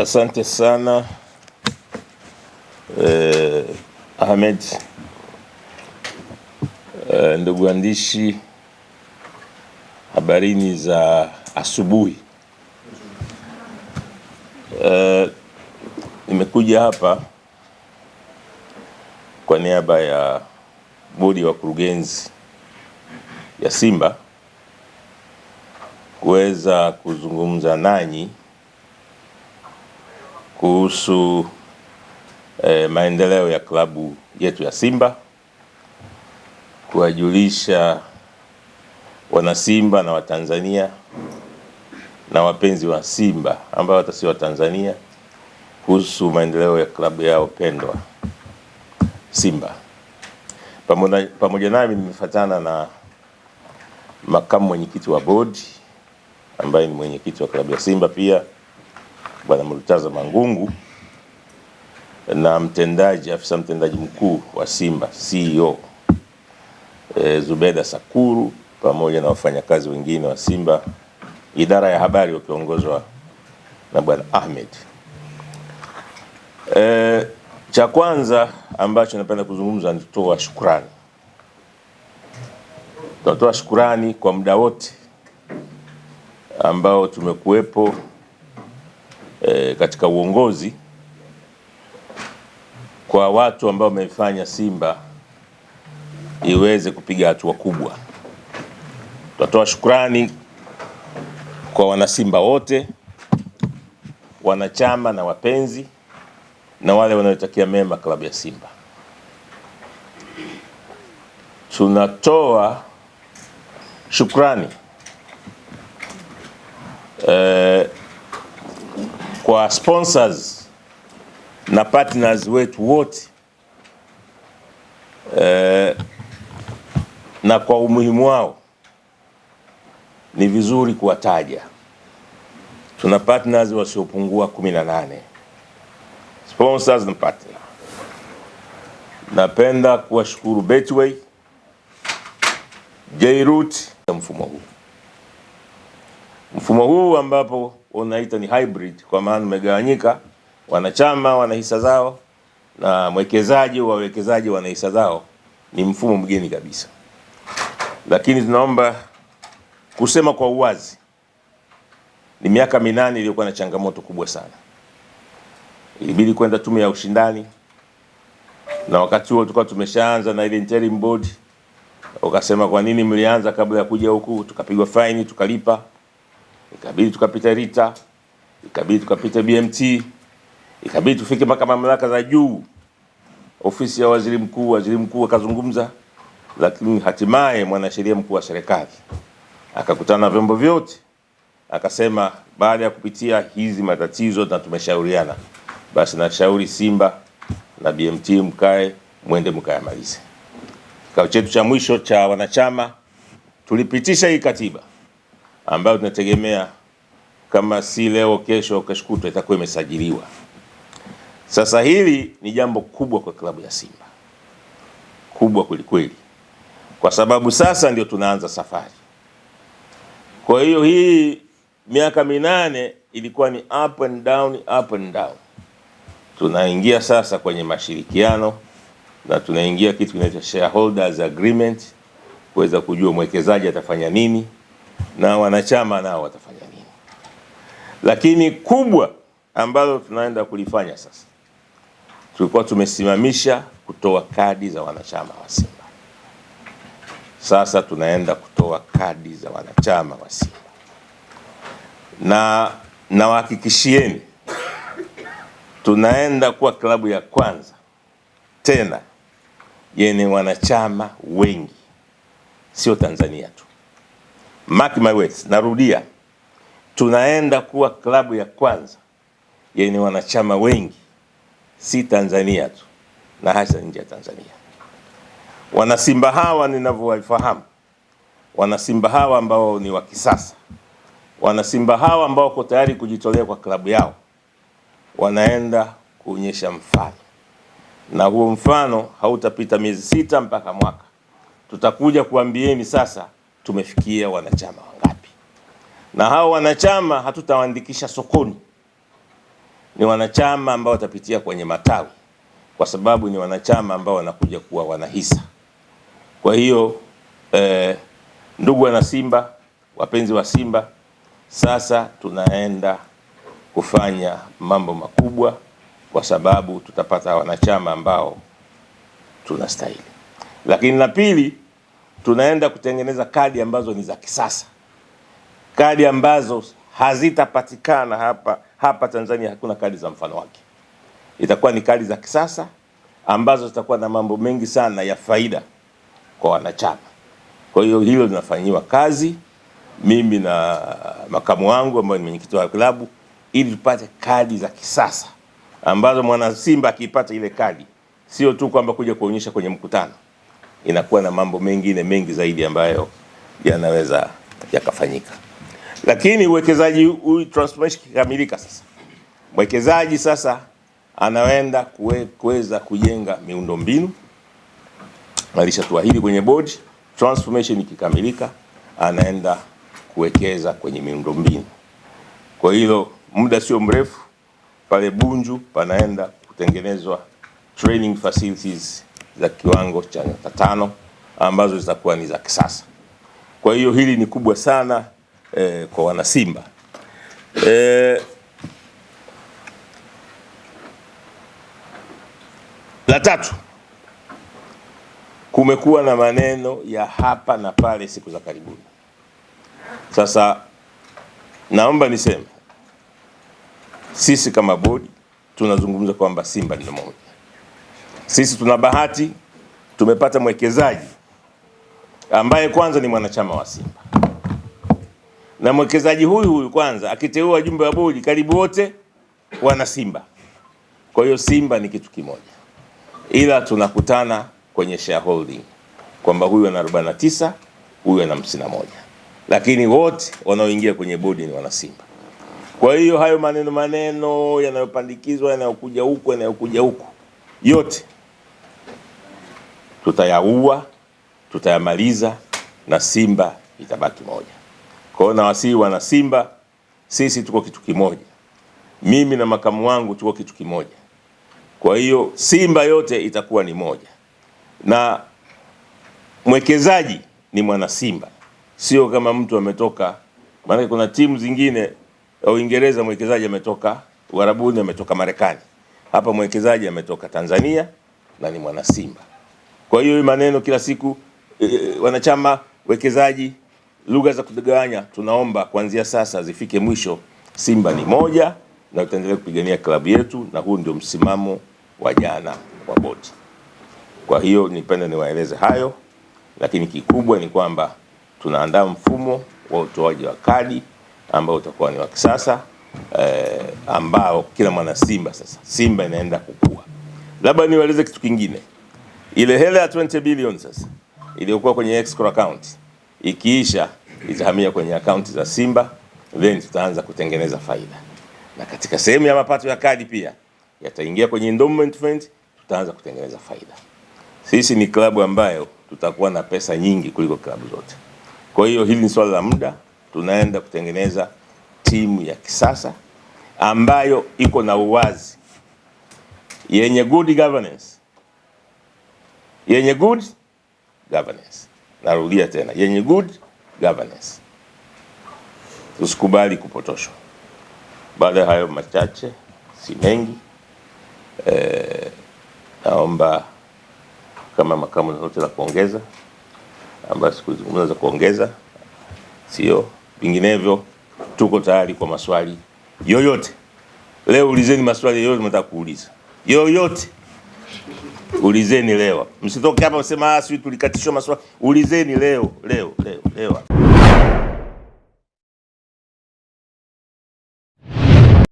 Asante sana Ahmed. Ndugu waandishi, habarini za asubuhi. Nimekuja hapa kwa niaba ya bodi ya wakurugenzi ya Simba kuweza kuzungumza nanyi kuhusu maendeleo ya klabu yetu ya Simba, kuwajulisha wanasimba na Watanzania na wapenzi wa Simba ambao hata si Watanzania kuhusu maendeleo ya klabu yao pendwa Simba. Pamoja nami nimefuatana na makamu mwenyekiti wa bodi ambaye ni mwenyekiti wa klabu ya Simba pia Bwana Murtaza Mangungu, na afisa mtendaji mkuu wa Simba CEO Zubeda Sakuru, pamoja na wafanyakazi wengine wa Simba idara ya habari wakiongozwa na Bwana Ahmed. Cha kwanza ambacho napenda kuzungumza ni kutoa shukrani. Tunatoa shukrani kwa muda wote ambao tumekuwepo katika uongozi, kwa watu ambao wamefanya Simba iweze kupiga hatua kubwa. Tunatoa shukrani kwa wanasimba wote, wanachama na wapenzi, na wale wanaotakia mema klabu ya Simba. Tunatoa shukrani kwa sponsors na partners wetu wote, na kwa umuhimu wao ni vizuri kuwataja. Tuna partners wasiopungua 18 sponsors na partner. Napenda kuwashukuru Betway, J-Root. Mfumo huu ambapo unaita ni hybrid, kwa maana umegawanyika, wanachama wana hisa zao na wawekezaji wana hisa zao, ni mfumo mgeni kabisa. Lakini tunaomba kusema kwa uwazi, ni miaka 8 iliyokuwa na changamoto kubwa sana. Ilibidi kwenda tume ya ushindani, na wakati huo tulikuwa tumeshaanza na ile interim board. Wakasema kwa nini mlianza kabla ya kuja huku? Tukapigwa fine, tukalipa. Ikabidi tukapita RITA, ikabidi tukapita BMT, ikabidi tufike mpaka mamlaka za juu, ofisi ya waziri mkuu akazungumza. Lakini hatimaye mwanasheria mkuu wa serikali akakutana na vyombo vyote, akasema baada ya kupitia hizi matatizo na tumeshauriana, basi nashauri Simba na BMT mwende mkayamalize. Kikao chetu cha mwisho cha wanachama tulipitisha hii katiba ambayo tunategemea kama si leo, kesho, kesho kutwa itakuwa imesajiliwa. Sasa hili ni jambo kubwa kwa klabu ya Simba, kubwa kweli, kwa sababu sasa ndio tunaanza safari. Kwa hiyo hii miaka 8 ilikuwa ni up and down. Tunaingia sasa kwenye mashirikiano na tunaingia kitu kinaitwa shareholders agreement, kuweza kujua mwekezaji atafanya nini na wanachama nao watafanya nini. Lakini kubwa ambalo tunaenda kulifanya sasa, tulikuwa tumesimamisha kutoa kadi za wanachama wa Simba. Sasa tunaenda kutoa kadi za wanachama wa Simba, na nawahakikishieni tunaenda kuwa klabu ya kwanza tena yenye wanachama wengi, sio Tanzania tu. Mark my words, narudia, tunaenda kuwa klabu ya kwanza yenye wanachama wengi, si Tanzania tu, na hasa nje ya Tanzania. Wanasimba hawa ninavyowafahamu, wanasimba hawa ambao ni wa kisasa, wanasimba hawa ambao wako tayari kujitolea kwa klabu yao, wanaenda kuonyesha mfano, na huo mfano hautapita miezi 6 mpaka mwaka. Tutakuja kuambieni sasa tumefikia wanachama wangapi, na hao wanachama hatutawaandikisha sokoni, ni wanachama ambao watapitia kwenye matawi, kwa sababu ni wanachama ambao wanakuja kuwa wanahisa. Kwa hiyo ndugu wana Simba, wapenzi wa Simba, sasa tunaenda kufanya mambo makubwa, kwa sababu tutapata wanachama ambao tunastahili. Lakini la pili, tunaenda kutengeneza kadi ambazo ni za kisasa, kadi ambazo hazitapatikana hapa Tanzania. Hakuna kadi za mfano wake. Itakuwa ni kadi za kisasa ambazo zitakuwa na mambo mengi sana ya faida kwa wanachama. Kwa hiyo hilo linafanyiwa kazi, mimi na makamu wangu ambaye ni mwenyekiti wa klabu, ili tupate kadi za kisasa ambazo mwana Simba akipata ile kadi sio tu kwamba kuja kuonyesha kwenye mkutano, inakuwa na mambo mengine mengi zaidi ambayo yanaweza yakafanyika. Lakini uwekezaji huu transformation kikamilika, sasa mwekezaji sasa anaenda kuweza kujenga miundombinu. Alishatuahidi kwenye board, transformation ikikamilika anaenda kuwekeza kwenye miundombinu. Kwa hilo muda sio mrefu pale Bunju panaenda kutengenezwa training facilities za kiwango cha 5 ambazo zitakuwa ni za kisasa. Kwa hiyo hili ni kubwa sana kwa wana Simba. La tatu, kumekuwa na maneno ya hapa na pale siku za karibuni. Sasa naomba niseme, sisi kama bodi tunazungumza kwamba Simba ni moja. Sisi tuna bahati, tumepata mwekezaji ambaye kwanza ni mwanachama wa Simba, na mwekezaji huyu kwanza akiteua wajumbe wa bodi karibu wote wana Simba. Kwa hiyo Simba ni kitu kimoja, ila tunakutana kwenye shareholding kwamba huyu ana 49, huyu ana 51, lakini wote wanaoingia kwenye bodi ni wana Simba. Kwa hiyo hayo maneno yanayopandikizwa, yanayokuja huku yote tutayaua, tutayamaliza na Simba itabaki moja. Kwa hiyo nawasihi wana Simba, sisi tuko kitu kimoja. Mimi na makamu wangu tuko kitu kimoja. Kwa hiyo Simba yote itakuwa ni moja, na mwekezaji ni mwana Simba, sio kama mtu ametoka. Maana kuna timu zingine ya Uingereza mwekezaji ametoka Uarabuni, ametoka Marekani. Hapa mwekezaji ametoka Tanzania na ni mwana Simba. Kwa hiyo maneno kila siku wanachama, wekezaji, lugha za kudanganya, tunaomba kuanzia sasa zifike mwisho. Simba ni moja na tutaendelea kupigania klabu yetu, na huu ndio msimamo wa jana wa bodi. Kwa hiyo nipende niwaeleze hayo, lakini kikubwa ni kwamba tunaandaa mfumo wa utoaji wa kadi ambao utakuwa ni wa kisasa, ambao kila mwana Simba sasa, Simba inaenda kukua. Labda niwaeleze kitu kingine, ile hela ya 20 billion sasa iliyokuwa kwenye escrow account ikiisha itahamia kwenye akaunti za Simba, then tutaanza kutengeneza faida, na katika sehemu ya mapato ya kadi pia yataingia kwenye endowment fund, tutaanza kutengeneza faida. Sisi ni klabu ambayo tutakuwa na pesa nyingi kuliko klabu zote. Kwa hiyo hili ni swala la muda, tunaenda kutengeneza timu ya kisasa ambayo iko na uwazi, yenye good governance, yenye good governance. Narudia tena, yenye good governance. Tusikubali kupotoshwa. Baada ya hayo machache, si mengi, naomba kama makamu na hote la kuongeza, ambayo sikuzungumza za kuongeza, sio vinginevyo, tuko tayari kwa maswali yoyote. Leo ulizeni maswali yoyote mtaka kuuliza. Yoyote ulizeni leo. Msitoke hapa msema sisi tulikatishwa maswali. Ulizeni leo.